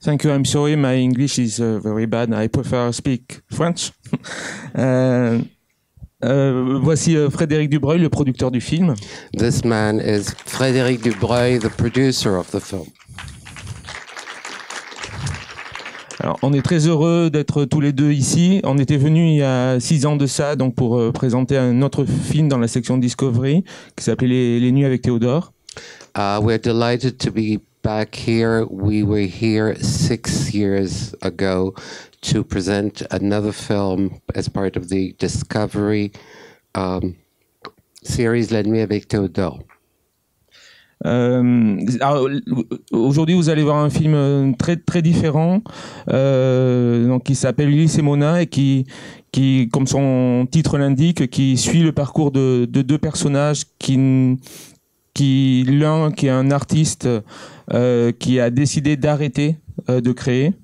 Thank you. I'm sorry, my English is very bad. I prefer speak French. Voici Frédéric Dubreuil, le producteur du film. This man is Frédéric Dubreuil, the producer of the film. Alors, on est très heureux d'être tous les deux ici. On était venus il y a 6 ans de ça, donc pour présenter un autre film dans la section Discovery qui s'appelait Les Nuits avec Théodore. We're delighted to be back here. We were here 6 years ago to present another film as part of the Discovery series La Nuit avec Théodore. Aujourd'hui, vous allez voir un film très très différent, donc qui s'appelle Ulysse et Mona et qui, comme son titre l'indique, qui suit le parcours de deux personnages l'un qui est un artiste qui a décidé d'arrêter de créer.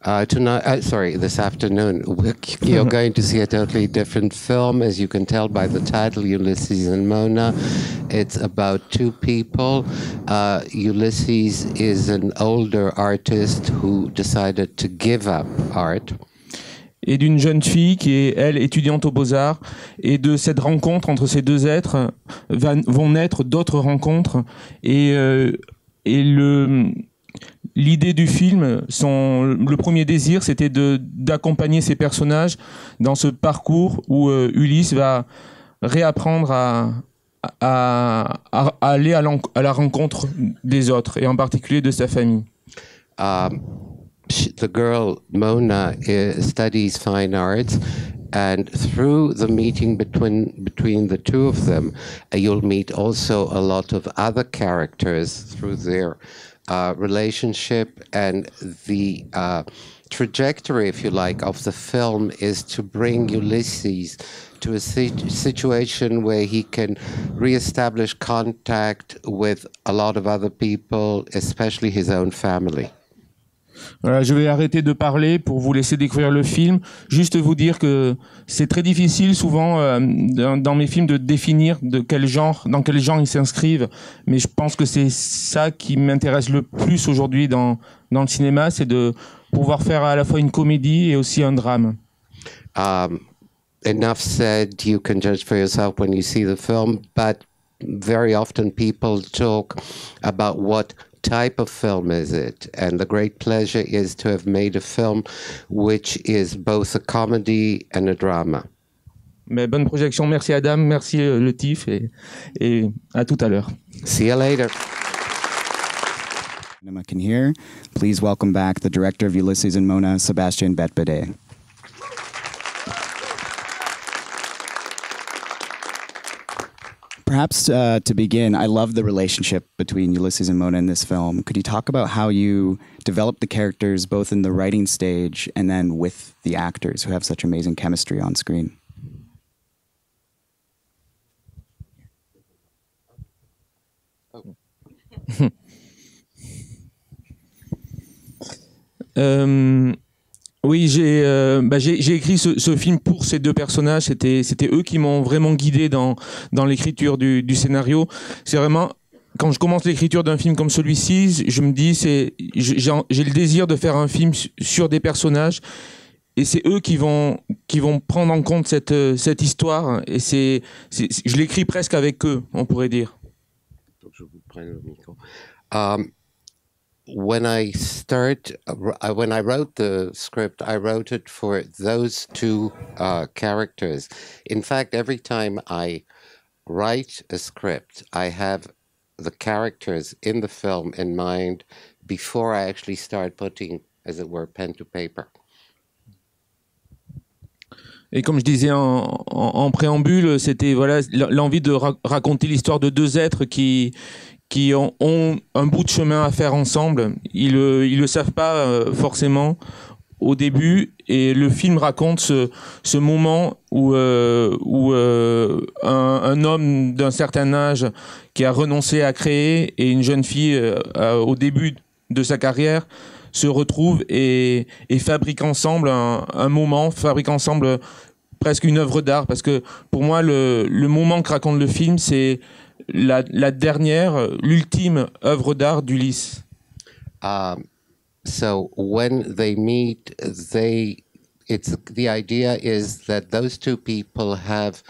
This afternoon, you're going to see a totally different film, as you can tell by the title, Ulysses and Mona. It's about two people. Ulysses is an older artist who decided to give up art. Et d'une jeune fille qui est, elle, étudiante aux Beaux-Arts. Et de cette rencontre entre ces deux êtres vont naître d'autres rencontres. L'idée du film, le premier désir, c'était d'accompagner ces personnages dans ce parcours où Ulysse va réapprendre à aller à la rencontre des autres, et en particulier de sa famille. The girl, Mona, studies fine arts. And through the meeting between the two of them, you'll meet also a lot of other characters through their relationship, and the trajectory, if you like, of the film is to bring Ulysses to a situation where he can reestablish contact with a lot of other people, especially his own family. Voilà, je vais arrêter de parler pour vous laisser découvrir le film. Juste vous dire que c'est très difficile souvent dans mes films de définir dans quel genre ils s'inscrivent. Mais je pense que c'est ça qui m'intéresse le plus aujourd'hui dans le cinéma, c'est de pouvoir faire à la fois une comédie et aussi un drame. Enough said, you can judge for yourself when you see the film, but very often people talk about what type of film is it, and the great pleasure is to have made a film which is both a comedy and a drama. Mais bonne projection, merci Adam, merci le TIFF et à tout à l'heure. See you later. Cinema can hear. Please welcome back the director of Ulysses and Mona, Sebastian Betbede. Perhaps to begin, I love the relationship between Ulysses and Mona in this film. Could you talk about how you developed the characters both in the writing stage and then with the actors who have such amazing chemistry on screen? Oui, j'ai écrit ce film pour ces deux personnages. C'était eux qui m'ont vraiment guidé dans l'écriture du scénario. C'est vraiment, quand je commence l'écriture d'un film comme celui-ci, je me dis, j'ai le désir de faire un film sur des personnages, et c'est eux qui vont prendre en compte cette histoire. Et je l'écris presque avec eux, on pourrait dire. Je vous prends le micro. When I wrote the script, I wrote it for those two characters. In fact, every time I write a script, I have the characters in the film in mind before I actually start putting, as it were, pen to paper. Et comme je disais en préambule, c'était l'envie de raconter l'histoire de deux êtres qui ont un bout de chemin à faire ensemble. Ils le savent pas forcément au début, et le film raconte ce moment où un homme d'un certain âge qui a renoncé à créer et une jeune fille au début de sa carrière se retrouvent et fabriquent ensemble un moment, fabriquent ensemble presque une œuvre d'art, parce que pour moi le moment que raconte le film, c'est l'ultime œuvre d'art d'Ulysse. So when they meet, the idea is that those two people have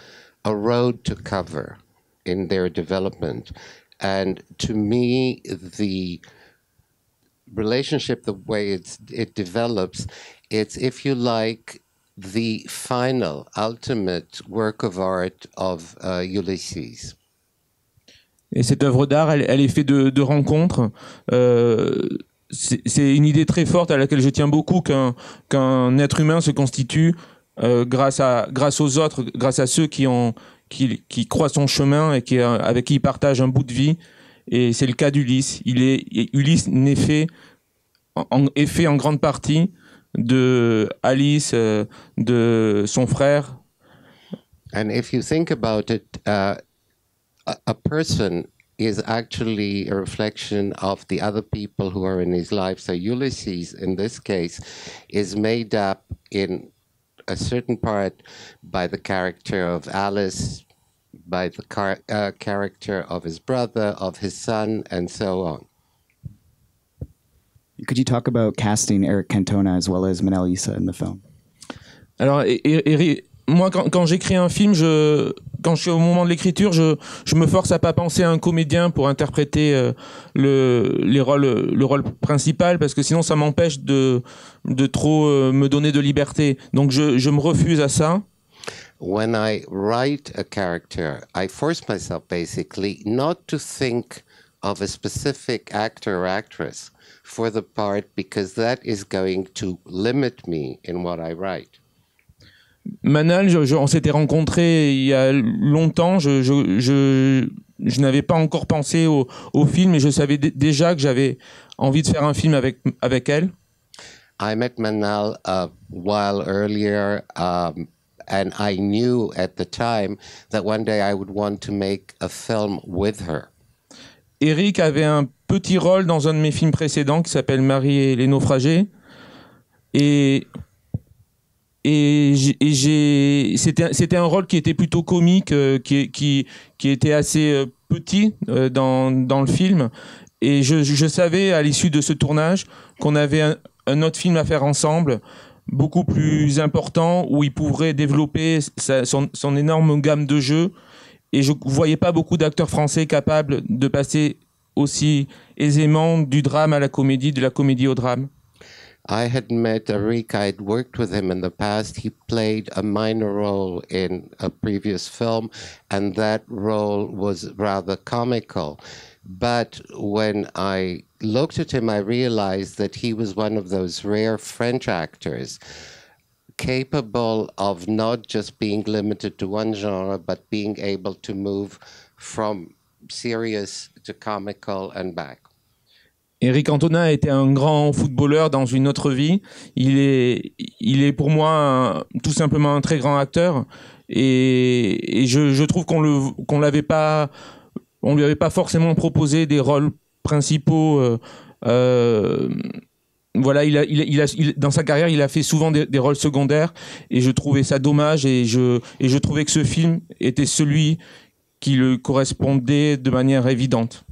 a road to cover in their development. And to me, the relationship, the way it develops, it's, if you like, the final, ultimate work of art of Ulysses. Et cette œuvre d'art, elle est faite de rencontres. C'est une idée très forte à laquelle je tiens beaucoup, qu'un être humain se constitue grâce aux autres, grâce à ceux qui croisent son chemin et avec qui il partage un bout de vie. Et c'est le cas d'Ulysse. Ulysse est fait en grande partie de Alice, de son frère. And if you think about it, a person is actually a reflection of the other people who are in his life. So Ulysses, in this case, is made up in a certain part by the character of Alice, by the character of his brother, of his son, and so on. Could you talk about casting Eric Cantona as well as Manal Issa in the film? Alors, moi, quand j'écris un film, quand je suis au moment de l'écriture, je me force à pas penser à un comédien pour interpréter le rôle principal, parce que sinon ça m'empêche de trop me donner de liberté. Donc je me refuse à ça. When I write a character, I force myself basically not to think of a specific actor or actress for the part, because that is going to limit me in what I write. Manal, on s'était rencontrés il y a longtemps. Je n'avais pas encore pensé au film, et je savais déjà que j'avais envie de faire un film avec elle. I met Manal a while earlier, and I knew at the time that one day I would want to make a film with her. Eric avait un petit rôle dans un de mes films précédents qui s'appelle Marie et les naufragés. Et c'était un rôle qui était plutôt comique, qui était assez petit dans le film. Et je savais à l'issue de ce tournage qu'on avait un autre film à faire ensemble, beaucoup plus important, où il pourrait développer son énorme gamme de jeux. Et je ne voyais pas beaucoup d'acteurs français capables de passer aussi aisément du drame à la comédie, de la comédie au drame. I had met Eric, I had worked with him in the past. He played a minor role in a previous film, and that role was rather comical. But when I looked at him, I realized that he was one of those rare French actors capable of not just being limited to one genre, but being able to move from serious to comical and back. Eric Cantona était un grand footballeur dans une autre vie. Il est pour moi tout simplement un très grand acteur. Et je trouve qu'on lui avait pas forcément proposé des rôles principaux. Voilà, dans sa carrière, il a fait souvent des rôles secondaires, et je trouvais ça dommage, et je trouvais que ce film était celui qui le correspondait de manière évidente.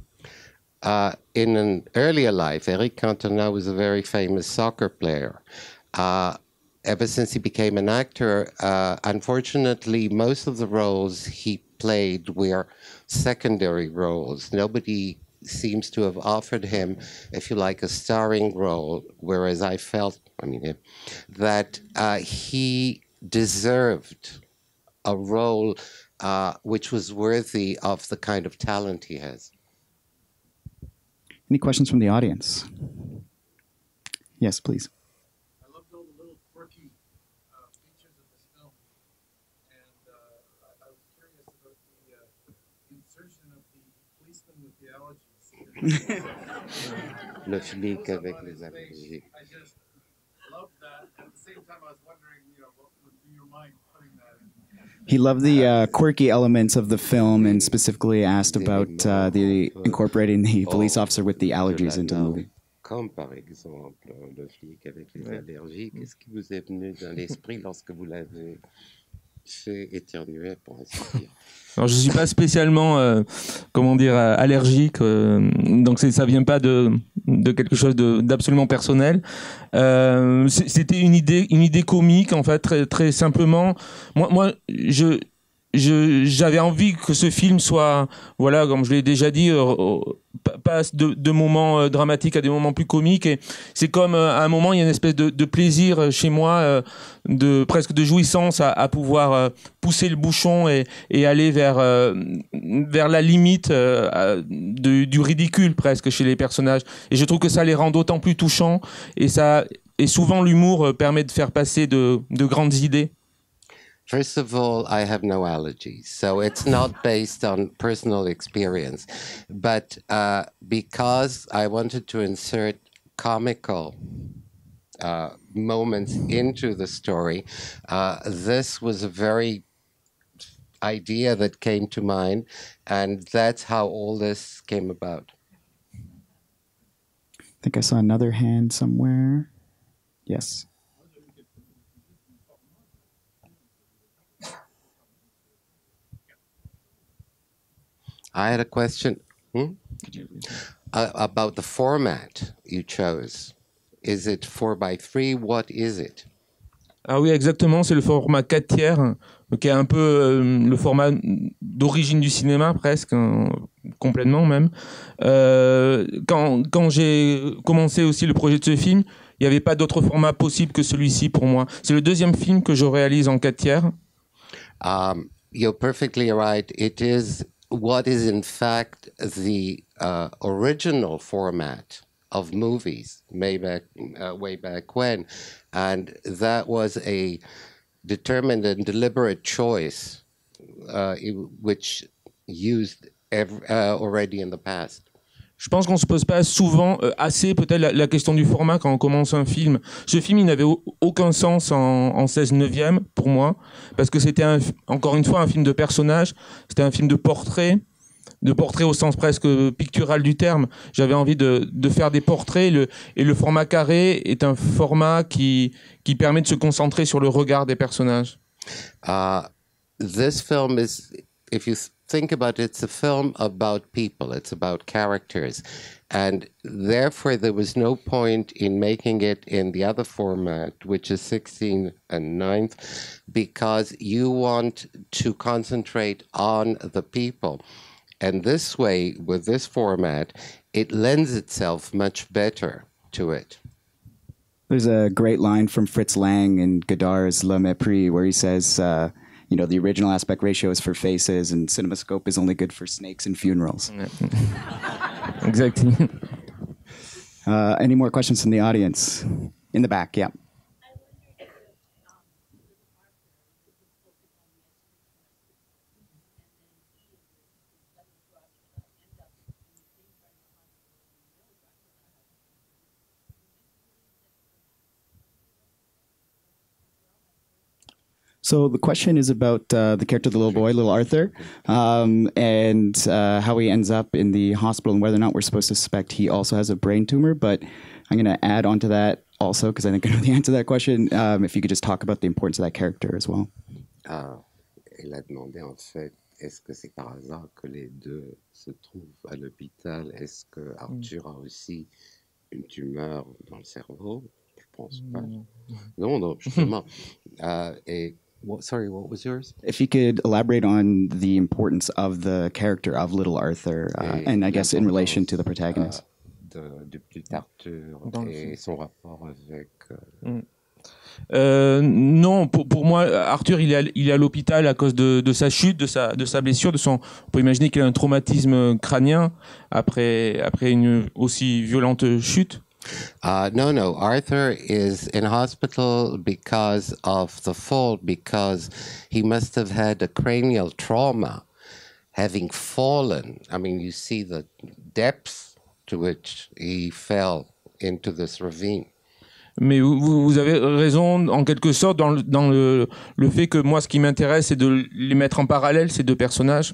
In an earlier life, Eric Cantona was a very famous soccer player. Ever since he became an actor, unfortunately, most of the roles he played were secondary roles. Nobody seems to have offered him, if you like, a starring role, whereas I felt, that he deserved a role which was worthy of the kind of talent he has. Any questions from the audience? Yes, please. I loved all the little quirky features of this film, and I was curious about the insertion of the policeman with the allergies. Le flic avec les allergies. I just loved that. At the same time, I was wondering, what would be your mind putting that in? He loved the quirky elements of the film, and specifically asked about the incorporating the police officer with the allergies into the movie. Comme par exemple le flic avec les allergies. Qu'est-ce qui vous est venu dans l'esprit lorsque vous l'avez fait éternuer, pour ainsi dire? Alors, je suis pas spécialement, allergique, donc ça vient pas de de quelque chose d'absolument personnel. C'était une idée comique en fait, très, très simplement. Moi, j'avais envie que ce film soit, voilà, comme je l'ai déjà dit, passe de moments dramatiques à des moments plus comiques. Et c'est comme à un moment, il y a une espèce de plaisir chez moi, presque de jouissance à pouvoir pousser le bouchon et aller vers la limite du ridicule presque chez les personnages. Et je trouve que ça les rend d'autant plus touchants. Et souvent, l'humour permet de faire passer de grandes idées. First of all, I have no allergies, so it's not based on personal experience. But because I wanted to insert comical moments into the story, this was a very idea that came to mind, and that's how all this came about. I think I saw another hand somewhere. Yes. I had a question about the format you chose. Is it 4:3? What is it? Ah oui, exactement, c'est le format 4 tiers, qui est un peu le format d'origine du cinéma, presque, complètement même. Quand j'ai commencé aussi le projet de ce film, il n'y avait pas d'autre format possible que celui-ci pour moi. C'est le deuxième film que je réalise en 4 tiers. You're perfectly right. It is what is in fact the original format of movies way back when, and that was a determined and deliberate choice which used already in the past. Je pense qu'on se pose pas souvent assez peut-être la question du format quand on commence un film. Ce film, il n'avait aucun sens en 16/9 pour moi, parce que c'était encore une fois un film de personnage, c'était un film de portrait au sens presque pictural du terme. J'avais envie de faire des portraits, et le format carré est un format qui permet de se concentrer sur le regard des personnages. This film is, if you think about it, it's a film about people, it's about characters, and therefore there was no point in making it in the other format, which is 16 and 9th, because you want to concentrate on the people. And this way, with this format, it lends itself much better to it. There's a great line from Fritz Lang in Godard's Le Mépris where he says, the original aspect ratio is for faces and CinemaScope is only good for snakes and funerals. Exactly. Any more questions from the audience? In the back, yeah. So the question is about the character of the little boy, little Arthur, and how he ends up in the hospital and whether or not we're supposed to suspect he also has a brain tumor. But I'm going to add on to that also, because I think I know the answer to that question, if you could just talk about the importance of that character as well. Elle a demandé en fait, est-ce que c'est par hasard que les deux se trouvent à l'hôpital? Est-ce que Arthur a aussi une tumeur dans le cerveau? Je pense pas. Non, justement. Et sorry, what was yours? If you could elaborate on the importance of the character of little Arthur, and I guess in relation to the protagonist. Du petit Arthur et son rapport avec... Non, pour moi, Arthur, il est à l'hôpital à cause de sa chute, de sa blessure, on peut imaginer qu'il a un traumatisme crânien après une aussi violente chute. No. Arthur is in hospital because of the fall, because he must have had a cranial trauma, having fallen. I mean, you see the depth to which he fell into this ravine. Mais vous avez raison, en quelque sorte, dans le fait que moi, ce qui m'intéresse, c'est de les mettre en parallèle, ces deux personnages.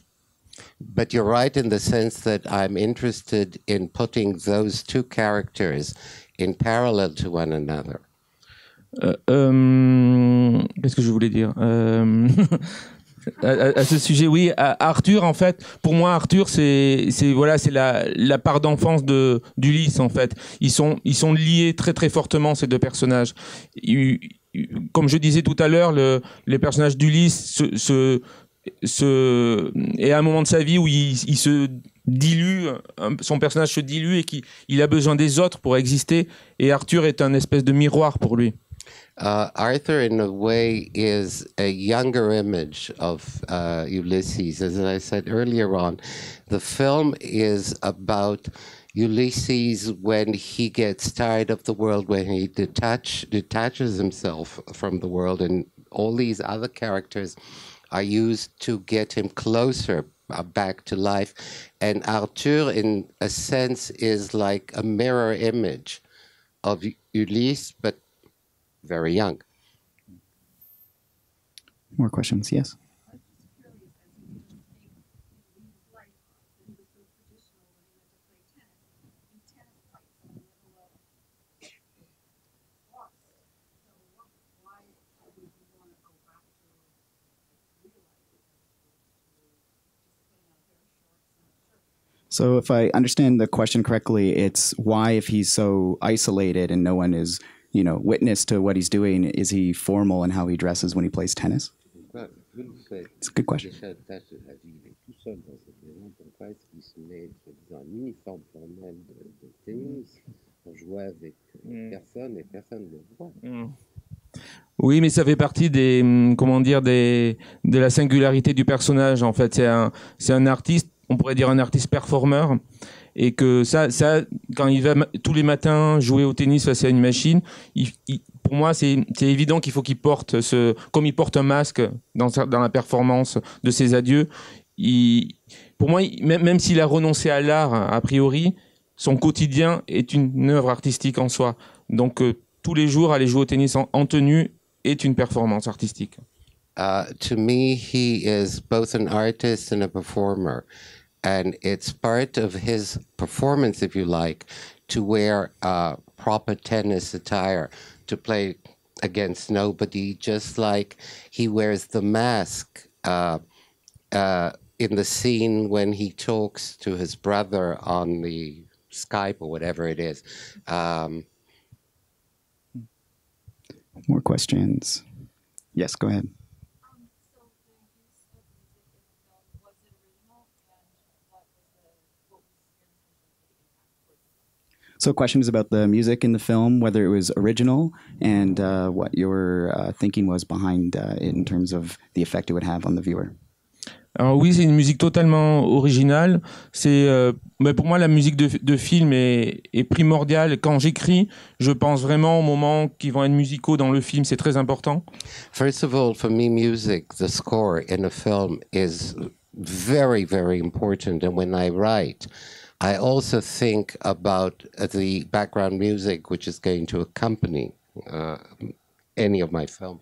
But you're right in the sense that I'm interested in putting those two characters in parallel to one another. Qu'est-ce que je voulais dire à ce sujet, oui. Arthur, en fait, pour moi, Arthur, c'est la part d'enfance d'Ulysse, en fait. Ils sont liés très très fortement, ces deux personnages. Comme je disais tout à l'heure, les personnages d'Ulysse est à un moment de sa vie où il se dilue, son personnage se dilue et qu'il a besoin des autres pour exister. Et Arthur est un espèce de miroir pour lui. Arthur, in a way, is a younger image of Ulysses. As I said earlier on, the film is about Ulysses when he gets tired of the world, when he detaches himself from the world, and all these other characters are used to get him closer back to life. And Arthur, in a sense, is like a mirror image of Ulysses, but very young. More questions? Yes. So if I understand the question correctly, it's why, if he's so isolated and no one is, witness to what he's doing, is he formal in how he dresses when he plays tennis? It's a good question. Oui, mais ça fait partie de la singularité du personnage. En fait, c'est un artiste, on pourrait dire un artiste performeur, et que ça, quand il va tous les matins jouer au tennis face à une machine, pour moi, c'est évident qu'il faut qu'il porte comme il porte un masque dans la performance de ses adieux. Pour moi, même s'il a renoncé à l'art a priori, son quotidien est une œuvre artistique en soi. Donc tous les jours, aller jouer au tennis en tenue est une performance artistique. To me, he is both an artist and a performer. And it's part of his performance, if you like, to wear proper tennis attire, to play against nobody, just like he wears the mask in the scene when he talks to his brother on the Skype or whatever it is. More questions? Yes, go ahead. So question is about the music in the film, whether it was original and what your thinking was behind it in terms of the effect it would have on the viewer. Alors oui, c'est une musique totalement originale. Mais pour moi, la musique de film est primordiale. Quand j'écris, je pense vraiment aux moments qui vont être musicaux dans le film. C'est très important. First of all, for me, music, the score in a film is very, very important. And when I write, I also think about the background music which is going to accompany any of my films.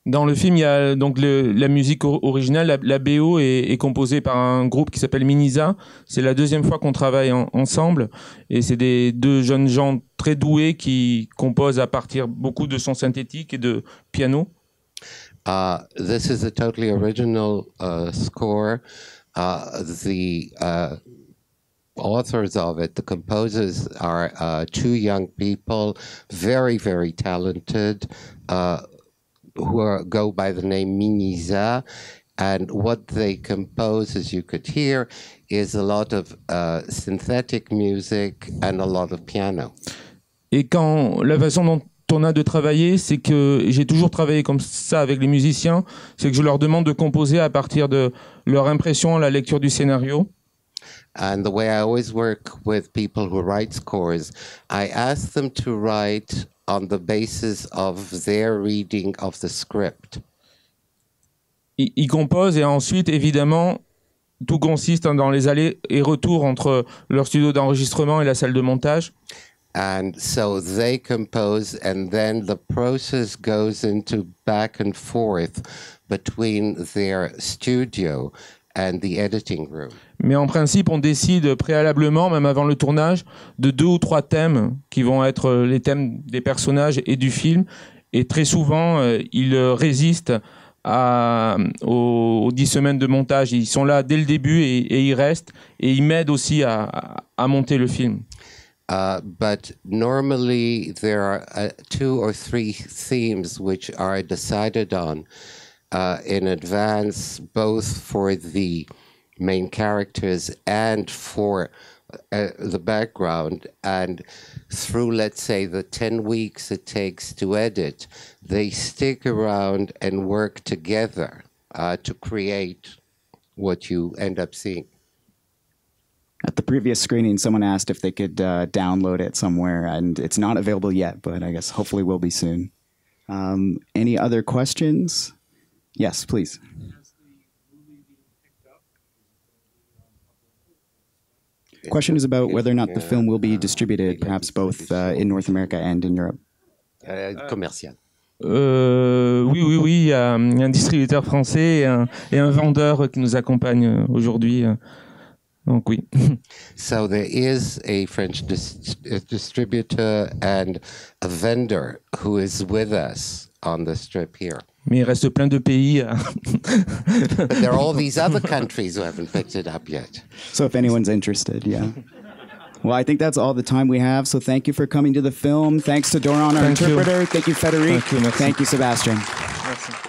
Dans le film, il y a donc la musique originale, la BO est composée par un groupe qui s'appelle Minisa. C'est la deuxième fois qu'on travaille ensemble, et c'est deux jeunes gens très doués qui composent à partir beaucoup de sons synthétiques et de piano. This is a totally original score. The authors of it, the composers, are two young people, very, very talented, who go by the name Minisa, and what they compose, as you could hear, is a lot of synthetic music and a lot of piano. Et la façon dont on a de travailler, c'est que j'ai toujours travaillé comme ça avec les musiciens, c'est que je leur demande de composer à partir de leur impression à la lecture du scénario. And the way I always work with people who write scores, I ask them to write on the basis of their reading of the script. Ils composent, et ensuite, évidemment, tout consiste dans les allers et retours entre leur studio d'enregistrement et la salle de montage. And so they compose, and then the process goes into back and forth between their studio and the editing room. Mais en principe, on décide préalablement, même avant le tournage, de 2 ou 3 thèmes qui vont être les thèmes des personnages et du film. Et très souvent, ils résistent aux 10 semaines de montage. Ils sont là dès le début et ils restent et ils m'aident aussi à monter le film. But normally there are 2 or 3 themes which are decided on in advance, both for the main characters and for the background. And through, let's say, the 10 weeks it takes to edit, they stick around and work together to create what you end up seeing. At the previous screening, someone asked if they could download it somewhere, and it's not available yet, but I guess hopefully will be soon. Any other questions? Yes, please. Has the movie been picked up? Question is about whether or not the film will be distributed, perhaps both in North America and in Europe. Commercial. Oui, il y a un distributeur français et un vendeur qui nous accompagne aujourd'hui. Donc oui. So there is a French distributor and a vendor who is with us on the strip here. Mais il reste plein de pays. But there are all these other countries who haven't picked it up yet. So if anyone's interested, yeah. Well, I think that's all the time we have. So thank you for coming to the film. Thanks to Doron, our interpreter. Thank you, Federic. Thank you, merci. Thank you, Sebastian. Merci.